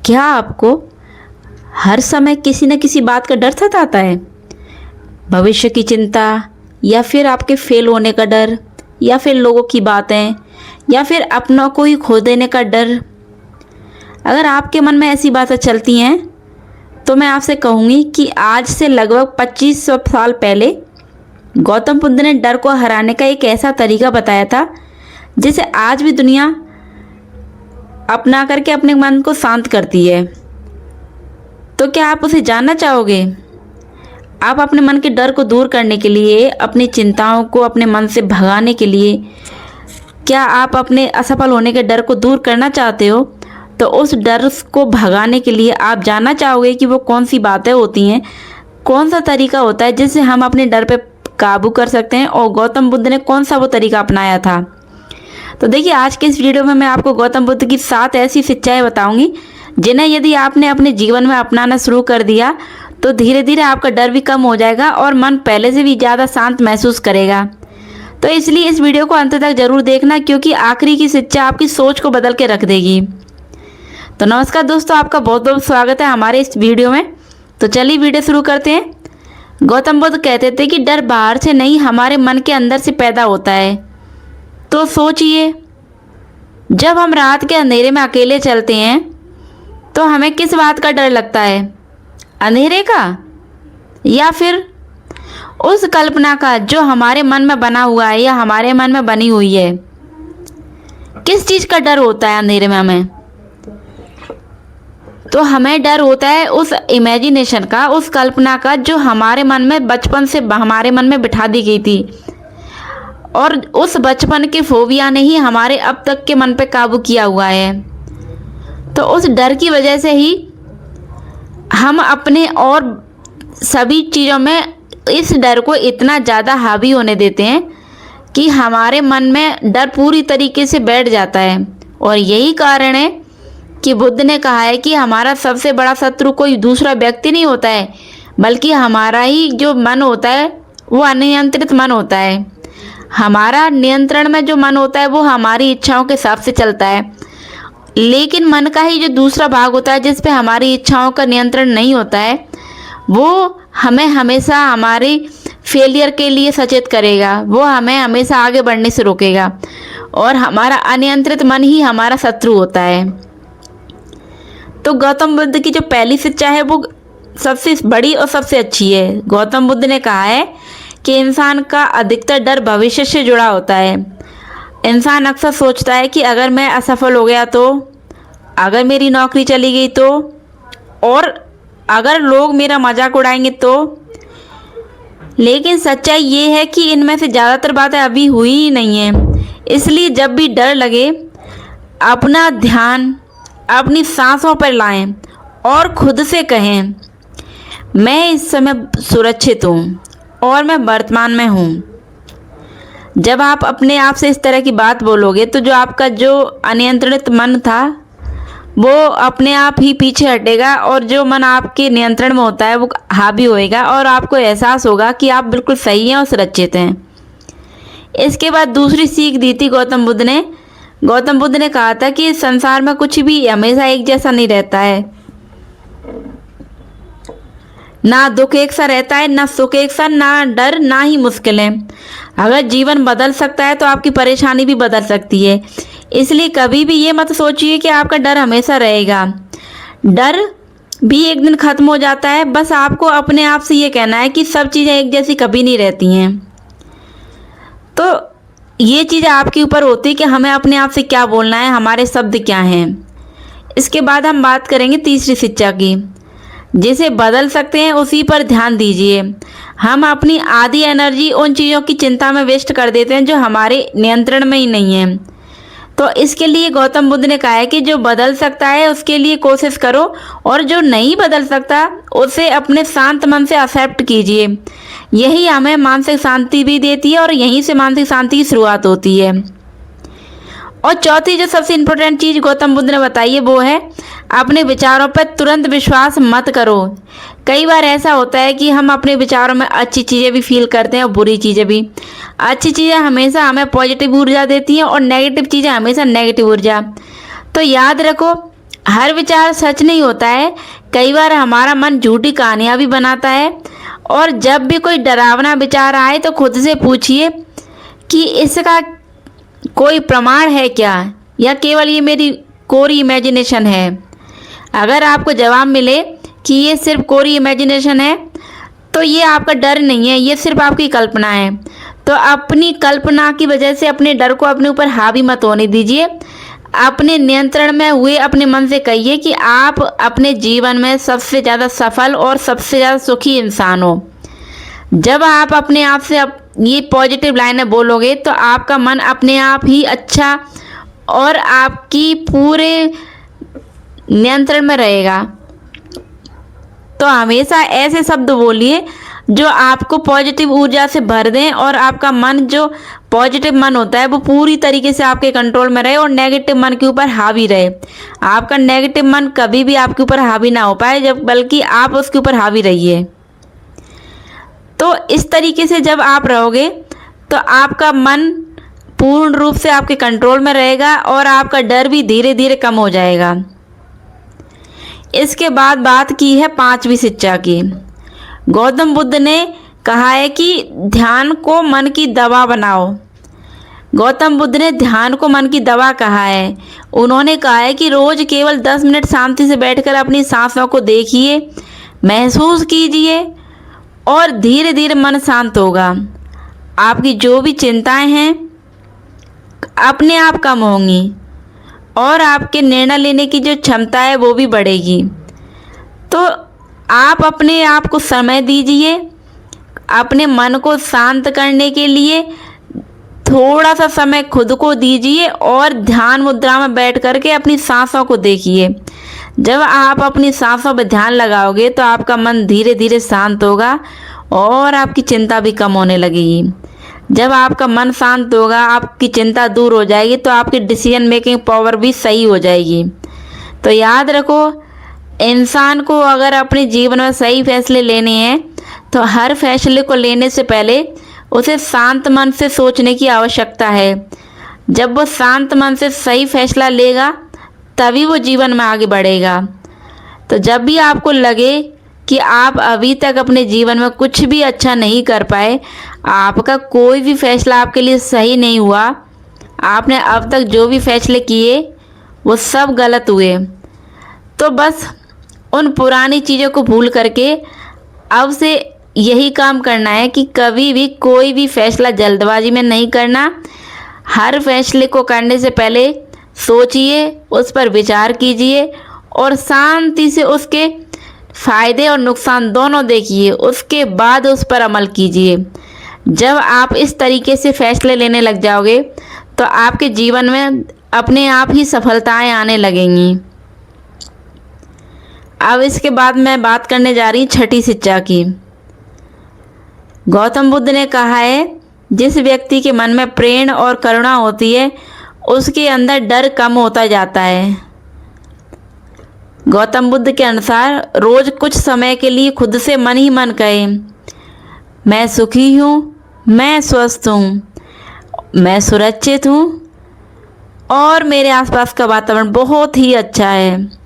क्या आपको हर समय किसी न किसी बात का डर सताता है? भविष्य की चिंता, या फिर आपके फेल होने का डर, या फिर लोगों की बातें, या फिर अपनों को ही खो देने का डर? अगर आपके मन में ऐसी बातें चलती हैं तो मैं आपसे कहूँगी कि आज से लगभग 2500 साल पहले गौतम बुद्ध ने डर को हराने का एक ऐसा तरीका बताया था जिसे आज भी दुनिया अपना करके अपने मन को शांत करती है। तो क्या आप उसे जानना चाहोगे? आप अपने मन के डर को दूर करने के लिए, अपनी चिंताओं को अपने मन से भगाने के लिए, क्या आप अपने असफल होने के डर को दूर करना चाहते हो? तो उस डर को भगाने के लिए आप जानना चाहोगे कि वो कौन सी बातें होती हैं, कौन सा तरीका होता है जिससे हम अपने डर पे काबू कर सकते हैं, और गौतम बुद्ध ने कौन सा वो तरीका अपनाया था। तो देखिए, आज के इस वीडियो में मैं आपको गौतम बुद्ध की 7 ऐसी शिक्षाएं बताऊंगी जिन्हें यदि आपने अपने जीवन में अपनाना शुरू कर दिया तो धीरे धीरे आपका डर भी कम हो जाएगा और मन पहले से भी ज़्यादा शांत महसूस करेगा। तो इसलिए इस वीडियो को अंत तक जरूर देखना, क्योंकि आखिरी की शिक्षा आपकी सोच को बदल के रख देगी। तो नमस्कार दोस्तों, आपका बहुत बहुत स्वागत है हमारे इस वीडियो में। तो चलिए वीडियो शुरू करते हैं। गौतम बुद्ध कहते थे कि डर बाहर से नहीं, हमारे मन के अंदर से पैदा होता है। तो सोचिए, जब हम रात के अंधेरे में अकेले चलते हैं तो हमें किस बात का डर लगता है? अंधेरे का, या फिर उस कल्पना का जो हमारे मन में बना हुआ है या हमारे मन में बनी हुई है? किस चीज़ का डर होता है अंधेरे में हमें? तो हमें डर होता है उस इमेजिनेशन का, उस कल्पना का जो हमारे मन में बचपन से हमारे मन में बिठा दी गई थी, और उस बचपन के फोबिया ने ही हमारे अब तक के मन पे काबू किया हुआ है। तो उस डर की वजह से ही हम अपने और सभी चीज़ों में इस डर को इतना ज़्यादा हावी होने देते हैं कि हमारे मन में डर पूरी तरीके से बैठ जाता है। और यही कारण है कि बुद्ध ने कहा है कि हमारा सबसे बड़ा शत्रु कोई दूसरा व्यक्ति नहीं होता है, बल्कि हमारा ही जो मन होता है वो अनियंत्रित मन होता है। हमारा नियंत्रण में जो मन होता है वो हमारी इच्छाओं के हिसाब से चलता है, लेकिन मन का ही जो दूसरा भाग होता है जिस पे हमारी इच्छाओं का नियंत्रण नहीं होता है, वो हमें हमेशा हमारी फेलियर के लिए सचेत करेगा, वो हमें हमेशा आगे बढ़ने से रोकेगा, और हमारा अनियंत्रित मन ही हमारा शत्रु होता है। तो गौतम बुद्ध की जो पहली शिक्षा है वो सबसे बड़ी और सबसे अच्छी है। गौतम बुद्ध ने कहा है कि इंसान का अधिकतर डर भविष्य से जुड़ा होता है। इंसान अक्सर सोचता है कि अगर मैं असफल हो गया तो, अगर मेरी नौकरी चली गई तो, और अगर लोग मेरा मजाक उड़ाएंगे तो। लेकिन सच्चाई ये है कि इनमें से ज़्यादातर बातें अभी हुई ही नहीं हैं। इसलिए जब भी डर लगे, अपना ध्यान अपनी सांसों पर लाएं और खुद से कहें, मैं इस समय सुरक्षित हूँ और मैं वर्तमान में हूँ। जब आप अपने आप से इस तरह की बात बोलोगे तो जो आपका जो अनियंत्रित मन था वो अपने आप ही पीछे हटेगा, और जो मन आपके नियंत्रण में होता है वो हावी होएगा, और आपको एहसास होगा कि आप बिल्कुल सही हैं और सुरक्षित हैं। इसके बाद दूसरी सीख दी थी गौतम बुद्ध ने। गौतम बुद्ध ने कहा था कि संसार में कुछ भी हमेशा एक जैसा नहीं रहता है। ना दुख एक सा रहता है, ना सुख एक सा, ना डर, ना ही मुश्किलें। अगर जीवन बदल सकता है तो आपकी परेशानी भी बदल सकती है। इसलिए कभी भी ये मत सोचिए कि आपका डर हमेशा रहेगा। डर भी एक दिन खत्म हो जाता है। बस आपको अपने आप से ये कहना है कि सब चीज़ें एक जैसी कभी नहीं रहती हैं। तो ये चीज़ आपके ऊपर होती है कि हमें अपने आप से क्या बोलना है, हमारे शब्द क्या हैं। इसके बाद हम बात करेंगे तीसरी शिक्षा की, जिसे बदल सकते हैं उसी पर ध्यान दीजिए। हम अपनी आधी एनर्जी उन चीज़ों की चिंता में वेस्ट कर देते हैं जो हमारे नियंत्रण में ही नहीं है। तो इसके लिए गौतम बुद्ध ने कहा है कि जो बदल सकता है उसके लिए कोशिश करो, और जो नहीं बदल सकता उसे अपने शांत मन से एक्सेप्ट कीजिए। यही हमें मानसिक शांति भी देती है, और यहीं से मानसिक शांति की शुरुआत होती है। और चौथी जो सबसे इम्पोर्टेंट चीज़ गौतम बुद्ध ने बताई है वो है, अपने विचारों पर तुरंत विश्वास मत करो। कई बार ऐसा होता है कि हम अपने विचारों में अच्छी चीज़ें भी फील करते हैं और बुरी चीज़ें भी। अच्छी चीज़ें हमेशा हमें पॉजिटिव ऊर्जा देती हैं और नेगेटिव चीज़ें हमेशा नेगेटिव ऊर्जा। तो याद रखो, हर विचार सच नहीं होता है। कई बार हमारा मन झूठी कहानियाँ भी बनाता है। और जब भी कोई डरावना विचार आए तो खुद से पूछिए कि इसका कोई प्रमाण है क्या, या केवल ये मेरी कोरी इमेजिनेशन है। अगर आपको जवाब मिले कि ये सिर्फ कोरी इमेजिनेशन है, तो ये आपका डर नहीं है, ये सिर्फ आपकी कल्पना है। तो अपनी कल्पना की वजह से अपने डर को अपने ऊपर हावी मत होने दीजिए। अपने नियंत्रण में हुए अपने मन से कहिए कि आप अपने जीवन में सबसे ज़्यादा सफल और सबसे ज़्यादा सुखी इंसान हो। जब आप अपने आप से ये पॉजिटिव लाइनें बोलोगे तो आपका मन अपने आप ही अच्छा और आपकी पूरे नियंत्रण में रहेगा। तो हमेशा ऐसे शब्द बोलिए जो आपको पॉजिटिव ऊर्जा से भर दें और आपका मन, जो पॉजिटिव मन होता है, वो पूरी तरीके से आपके कंट्रोल में रहे और नेगेटिव मन के ऊपर हावी रहे। आपका नेगेटिव मन कभी भी आपके ऊपर हावी ना हो पाए, जब बल्कि आप उसके ऊपर हावी रहिए। तो इस तरीके से जब आप रहोगे तो आपका मन पूर्ण रूप से आपके कंट्रोल में रहेगा और आपका डर भी धीरे धीरे कम हो जाएगा। इसके बाद बात की है 5वीं शिक्षा की। गौतम बुद्ध ने कहा है कि ध्यान को मन की दवा बनाओ। गौतम बुद्ध ने ध्यान को मन की दवा कहा है। उन्होंने कहा है कि रोज़ केवल 10 मिनट शांति से बैठकर अपनी सांसों को देखिए, महसूस कीजिए और धीरे धीरे मन शांत होगा। आपकी जो भी चिंताएं हैं अपने आप कम होंगी और आपके निर्णय लेने की जो क्षमता है वो भी बढ़ेगी। तो आप अपने आप को समय दीजिए। अपने मन को शांत करने के लिए थोड़ा सा समय खुद को दीजिए और ध्यान मुद्रा में बैठ करके अपनी सांसों को देखिए। जब आप अपनी सांसों पर ध्यान लगाओगे तो आपका मन धीरे धीरे शांत होगा और आपकी चिंता भी कम होने लगेगी। जब आपका मन शांत होगा, आपकी चिंता दूर हो जाएगी, तो आपकी डिसीजन मेकिंग पावर भी सही हो जाएगी। तो याद रखो, इंसान को अगर अपने जीवन में सही फैसले लेने हैं तो हर फैसले को लेने से पहले उसे शांत मन से सोचने की आवश्यकता है। जब वो शांत मन से सही फैसला लेगा तभी वो जीवन में आगे बढ़ेगा। तो जब भी आपको लगे कि आप अभी तक अपने जीवन में कुछ भी अच्छा नहीं कर पाए, आपका कोई भी फैसला आपके लिए सही नहीं हुआ, आपने अब तक जो भी फैसले किए वो सब गलत हुए, तो बस उन पुरानी चीज़ों को भूल करके अब से यही काम करना है कि कभी भी कोई भी फैसला जल्दबाजी में नहीं करना। हर फैसले को करने से पहले सोचिए, उस पर विचार कीजिए और शांति से उसके फ़ायदे और नुकसान दोनों देखिए, उसके बाद उस पर अमल कीजिए। जब आप इस तरीके से फैसले लेने लग जाओगे तो आपके जीवन में अपने आप ही सफलताएं आने लगेंगी। अब इसके बाद मैं बात करने जा रही 6ठी शिक्षा की। गौतम बुद्ध ने कहा है, जिस व्यक्ति के मन में प्रेम और करुणा होती है उसके अंदर डर कम होता जाता है। गौतम बुद्ध के अनुसार रोज़ कुछ समय के लिए खुद से मन ही मन कहे, मैं सुखी हूँ, मैं स्वस्थ हूँ, मैं सुरक्षित हूँ और मेरे आसपास का वातावरण बहुत ही अच्छा है।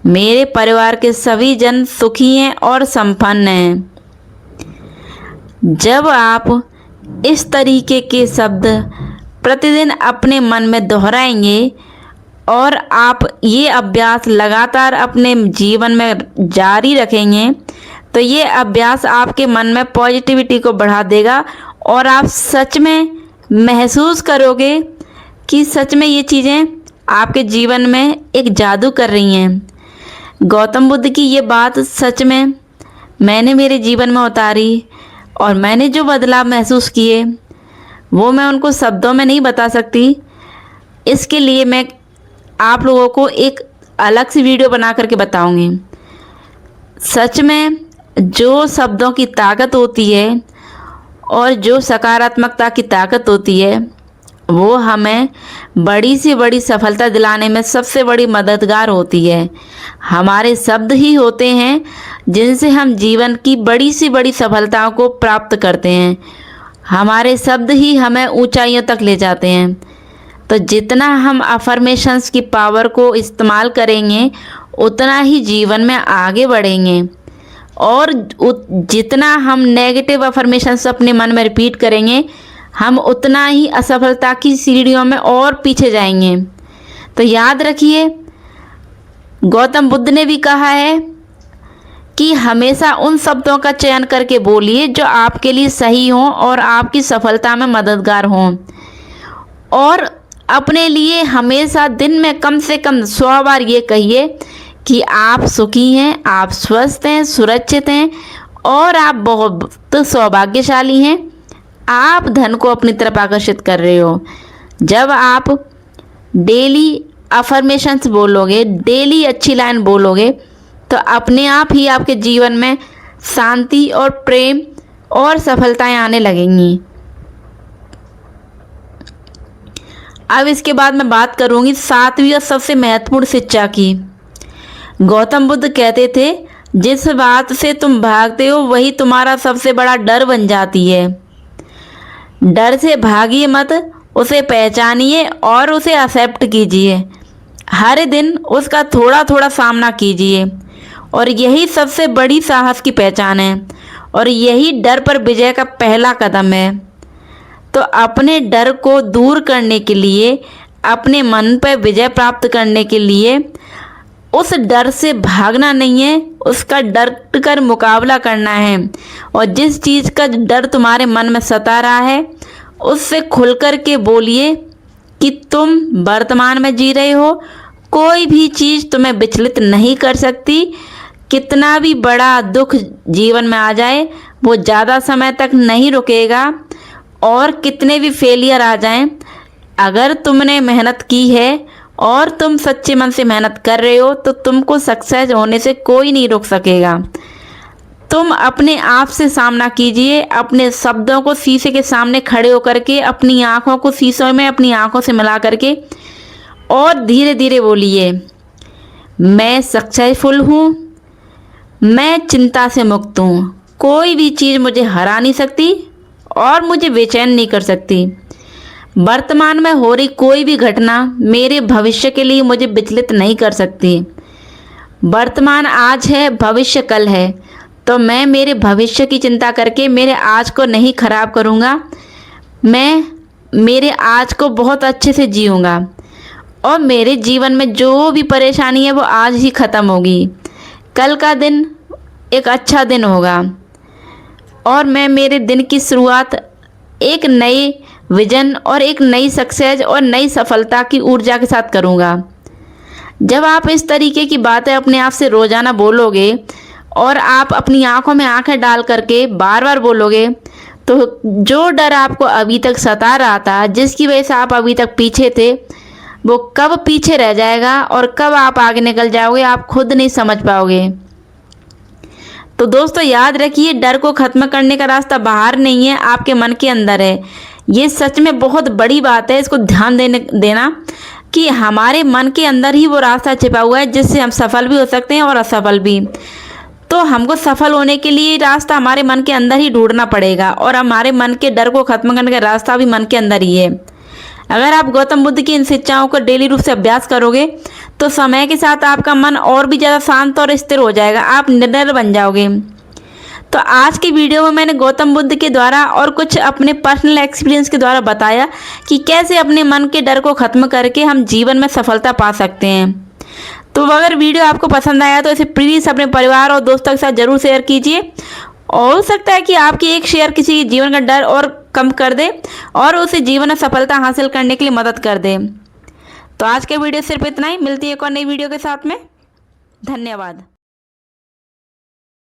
मेरे परिवार के सभी जन सुखी हैं और संपन्न हैं। जब आप इस तरीके के शब्द प्रतिदिन अपने मन में दोहराएंगे और आप ये अभ्यास लगातार अपने जीवन में जारी रखेंगे तो ये अभ्यास आपके मन में पॉजिटिविटी को बढ़ा देगा और आप सच में महसूस करोगे कि सच में ये चीज़ें आपके जीवन में एक जादू कर रही हैं। गौतम बुद्ध की ये बात सच में मैंने मेरे जीवन में उतारी और मैंने जो बदलाव महसूस किए वो मैं उनको शब्दों में नहीं बता सकती। इसके लिए मैं आप लोगों को एक अलग सी वीडियो बना करके बताऊंगी। सच में जो शब्दों की ताकत होती है और जो सकारात्मकता की ताकत होती है वो हमें बड़ी से बड़ी सफलता दिलाने में सबसे बड़ी मददगार होती है। हमारे शब्द ही होते हैं जिनसे हम जीवन की बड़ी से बड़ी सफलताओं को प्राप्त करते हैं। हमारे शब्द ही हमें ऊंचाइयों तक ले जाते हैं। तो जितना हम अफर्मेशंस की पावर को इस्तेमाल करेंगे उतना ही जीवन में आगे बढ़ेंगे, और जितना हम नेगेटिव अफर्मेशंस अपने मन में रिपीट करेंगे हम उतना ही असफलता की सीढ़ियों में और पीछे जाएंगे। तो याद रखिए, गौतम बुद्ध ने भी कहा है कि हमेशा उन शब्दों का चयन करके बोलिए जो आपके लिए सही हों और आपकी सफलता में मददगार हों, और अपने लिए हमेशा दिन में कम से कम 100 बार ये कहिए कि आप सुखी हैं, आप स्वस्थ हैं, सुरक्षित हैं और आप बहुत सौभाग्यशाली हैं। आप धन को अपनी तरफ आकर्षित कर रहे हो। जब आप डेली अफर्मेशंस बोलोगे, डेली अच्छी लाइन बोलोगे, तो अपने आप ही आपके जीवन में शांति और प्रेम और सफलताएं आने लगेंगी। अब इसके बाद मैं बात करूंगी 7वीं और सबसे महत्वपूर्ण शिक्षा की। गौतम बुद्ध कहते थे, जिस बात से तुम भागते हो वही तुम्हारा सबसे बड़ा डर बन जाती है। डर से भागिए मत, उसे पहचानिए और उसे एक्सेप्ट कीजिए। हर दिन उसका थोड़ा थोड़ा सामना कीजिए, और यही सबसे बड़ी साहस की पहचान है, और यही डर पर विजय का पहला कदम है। तो अपने डर को दूर करने के लिए, अपने मन पर विजय प्राप्त करने के लिए उस डर से भागना नहीं है, उसका डर कर मुकाबला करना है। और जिस चीज़ का डर तुम्हारे मन में सता रहा है उससे खुल कर के बोलिए कि तुम वर्तमान में जी रहे हो, कोई भी चीज़ तुम्हें विचलित नहीं कर सकती। कितना भी बड़ा दुख जीवन में आ जाए वो ज़्यादा समय तक नहीं रुकेगा, और कितने भी फेलियर आ जाएं, अगर तुमने मेहनत की है और तुम सच्चे मन से मेहनत कर रहे हो तो तुमको सक्सेस होने से कोई नहीं रोक सकेगा। तुम अपने आप से सामना कीजिए, अपने शब्दों को शीशे के सामने खड़े होकर के, अपनी आँखों को शीशों में अपनी आँखों से मिला करके, और धीरे धीरे बोलिए, मैं सक्सेसफुल हूँ, मैं चिंता से मुक्त हूँ, कोई भी चीज़ मुझे हरा नहीं सकती और मुझे बेचैन नहीं कर सकती। वर्तमान में हो रही कोई भी घटना मेरे भविष्य के लिए मुझे विचलित नहीं कर सकती। वर्तमान आज है, भविष्य कल है, तो मैं मेरे भविष्य की चिंता करके मेरे आज को नहीं खराब करूँगा। मैं मेरे आज को बहुत अच्छे से जीऊँगा, और मेरे जीवन में जो भी परेशानी है वो आज ही ख़त्म होगी। कल का दिन एक अच्छा दिन होगा, और मैं मेरे दिन की शुरुआत एक नए विजन और एक नई सक्सेस और नई सफलता की ऊर्जा के साथ करूँगा। जब आप इस तरीके की बातें अपने आप से रोज़ाना बोलोगे और आप अपनी आंखों में आंखें डाल करके बार बार बोलोगे, तो जो डर आपको अभी तक सता रहा था, जिसकी वजह से आप अभी तक पीछे थे, वो कब पीछे रह जाएगा और कब आप आगे निकल जाओगे आप खुद नहीं समझ पाओगे। तो दोस्तों याद रखिए, डर को ख़त्म करने का रास्ता बाहर नहीं है, आपके मन के अंदर है। ये सच में बहुत बड़ी बात है, इसको ध्यान देना कि हमारे मन के अंदर ही वो रास्ता छिपा हुआ है जिससे हम सफल भी हो सकते हैं और असफल भी। तो हमको सफल होने के लिए रास्ता हमारे मन के अंदर ही ढूंढना पड़ेगा, और हमारे मन के डर को ख़त्म करने का रास्ता भी मन के अंदर ही है। अगर आप गौतम बुद्ध की इन शिक्षाओं को डेली रूप से अभ्यास करोगे तो समय के साथ आपका मन और भी ज़्यादा शांत और स्थिर हो जाएगा, आप निर्भर बन जाओगे। तो आज की वीडियो में मैंने गौतम बुद्ध के द्वारा और कुछ अपने पर्सनल एक्सपीरियंस के द्वारा बताया कि कैसे अपने मन के डर को ख़त्म करके हम जीवन में सफलता पा सकते हैं। तो अगर वीडियो आपको पसंद आया तो इसे प्लीज़ अपने परिवार और दोस्तों के साथ ज़रूर शेयर कीजिए, और हो सकता है कि आपकी एक शेयर किसी के जीवन का डर और कम कर दे और उसे जीवन में सफलता हासिल करने के लिए मदद कर दे। तो आज के वीडियो सिर्फ इतना ही, मिलती है एक और नई वीडियो के साथ में। धन्यवाद।